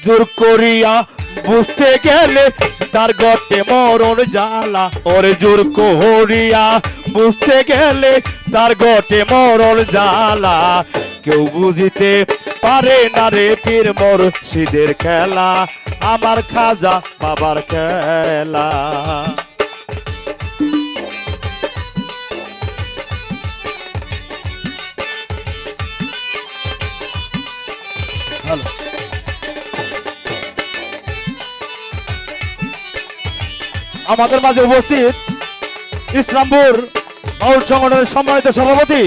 জোর করিয়া বুঝতে গেলে তার গটে মরণ জ্বালা, ওরে জোর করিয়া বুঝতে গেলে তার গটে মরণ জ্বালা। কেউ বুঝিতে পারে না রে পীর মুর্শিদের খেলা, আমার খাজা বাবার খেলা। আমাদের মাঝে উপস্থিত ইসলামপুর বাউল সংগঠনের সম্মানিত সভাপতি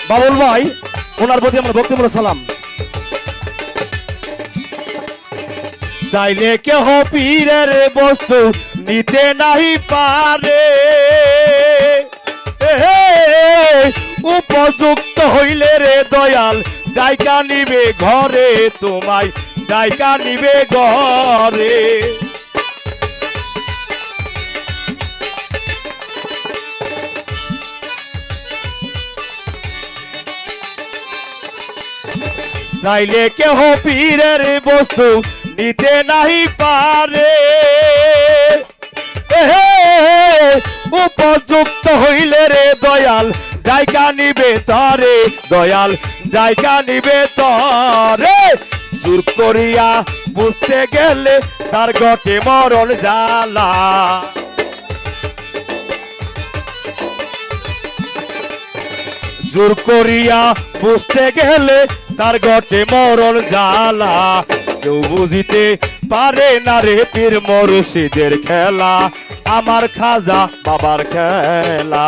বাবুল ভাই, ওনার প্রতি আমার ভক্তিমূলক সালাম। চাইলে কেহ পীরের বস্তু নিতে নাহি পারে, উপযুক্ত হইলে রে দয়াল ডাইকা নিবে ঘরে, তোমায় ডাইকা নিবে ঘরে। চাইলে কেহ পীরের বস্তু নিতে নাহি পারে, উপযুক্ত হইলে রে দয়াল ডাইকা নিবে তরে, দয়াল ডাইকা নিবে তরে। জোর করিয়া বুঝতে গেলে তার গটে মরণ জ্বালা, জোর করিয়া বুঝতে গেলে তার গটে মরণ জ্বালা। কেউ বুঝিতে পারে না রে পীর মুর্শিদের খেলা, আমার খাজা বাবার খেলা।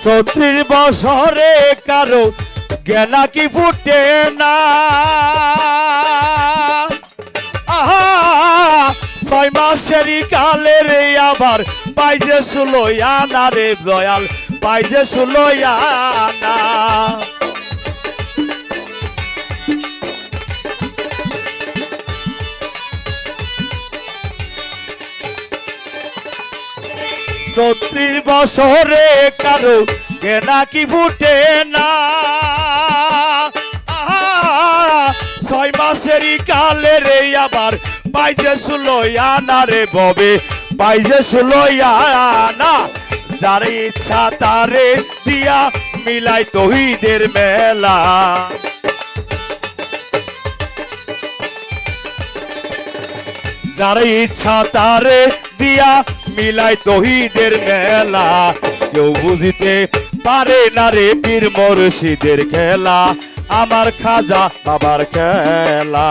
ছত্রিশ বছরে কারো জ্ঞানা কি ফুটে না, আহা 6 মাসেরই কালে রে আবার পাইছে 16 আনা রে দয়াল, পাইছে 16 আনা। ছত্রিশ বছরে কারো জ্ঞানা কি ফুটে না, 6 মাসেরই কালে রে আবার পাইছে 16 আনা রে ববে, পাইছে 16 আনা। যার ইচ্ছা তারে দিয়া মিলাই তৌহিদের মেলা, যার ইচ্ছা তারে দিয়া মিলাই তৌহিদের মেলা। কেউ বুঝিতে পারে না রে পীর মুর্শিদের খেলা, আমার খাজা বাবার খেলা।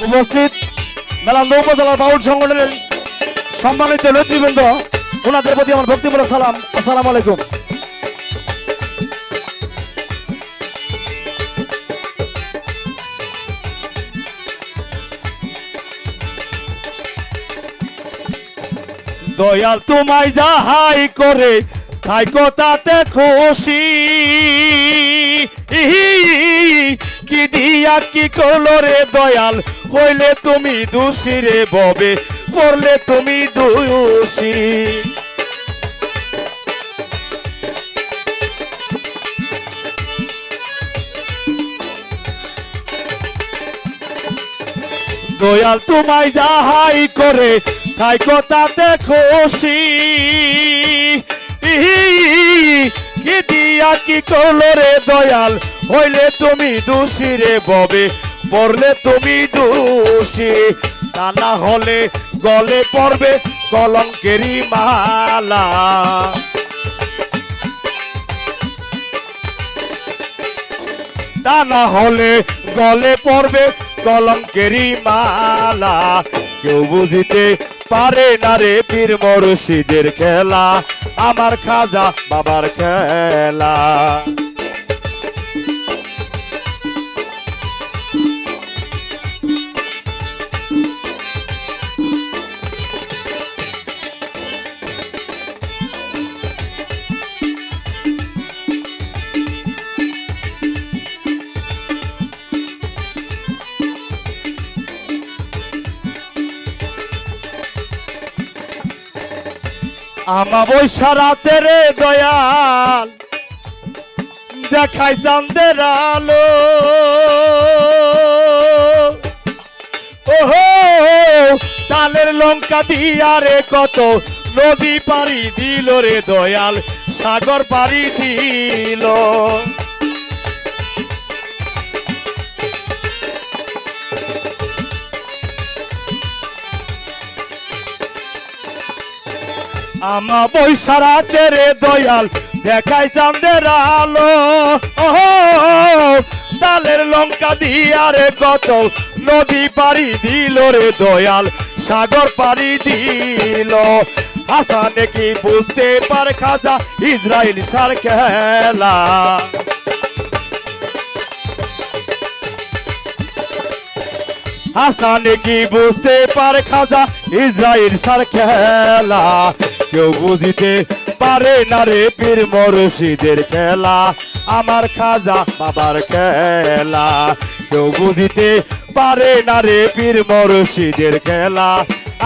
উপস্থিত মেলান্দহ উপজেলার বাউল সংগঠনের সম্মানিত নেতৃবৃন্দ, ওনাদের প্রতি আমার ভক্তিমূলক সালাম। আসসালামু আলাইকুম। দয়াল তোমায় যাহাই করে থাইকো তাতে খুশি, কি দিয়া কি করলো রে দয়াল, হইলে তুমি দোষী রে ববে, করলে তুমি দোষী। দয়াল তোমায় যাহাই করে থাইকো তাতে খুশি, কি দিয়া কি করলো রে দয়াল, হইলে তুমি দোষী রে ববে, পড়লে তুমি দোষী। তা না হলে গলে পড়বে কলঙ্কেরই মালা, তা না হলে গলে পড়বে কলঙ্কেরই মালা। কেউ বুঝিতে পারে না রে পীর মুর্শিদের খেলা, আমার খাজা বাবার খেলা। আমাবস্যা রাতে রে দয়াল দেখাই চাঁদের আলো, ওহো তালের লঙ্কা দিয়া রে কত নদী পাড়ি দিল রে দয়াল, সাগর পাড়ি দিল। আমাবস্যা রাতে রে দয়াল দেখাই চাঁদের আলো, ওহো তালের লঙ্কা দিয়া রে কত নদী পাড়ি দিল রে দয়াল, সাগর পাড়ি দিল। হাসানে কি বুঝতে পারে খাজা ইসরাইল সার খেলা, হাসানে কি বুঝতে পারে খাজা ইসরাইল সার খেলা। কেউ বুঝিতে পারে না রে পীর মুর্শিদের খেলা, আমার খাজা বাবার খেলা। কেউ বুঝিতে পারে না রে পীর মুর্শিদের খেলা,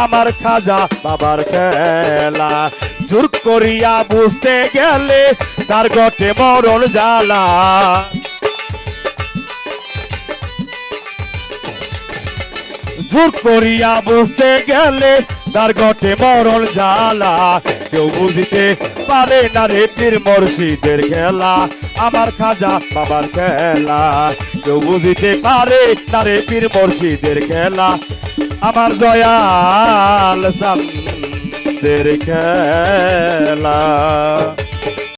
আমার খাজা বাবার খেলা। জোর করিয়া বুঝতে গেলে তার ঘটে মরণ জ্বালা, জোর করিয়া বুঝতে গেলে তার ঘটে মরণ জ্বালা। কেউ বুঝিতে পারে না রে পীর মুর্শিদের খেলা, আমার খাজা বাবার খেলা। কেউ বুঝিতে পারে না রে পীর মুর্শিদের খেলা, আমার দয়াল চাঁদের খেলা।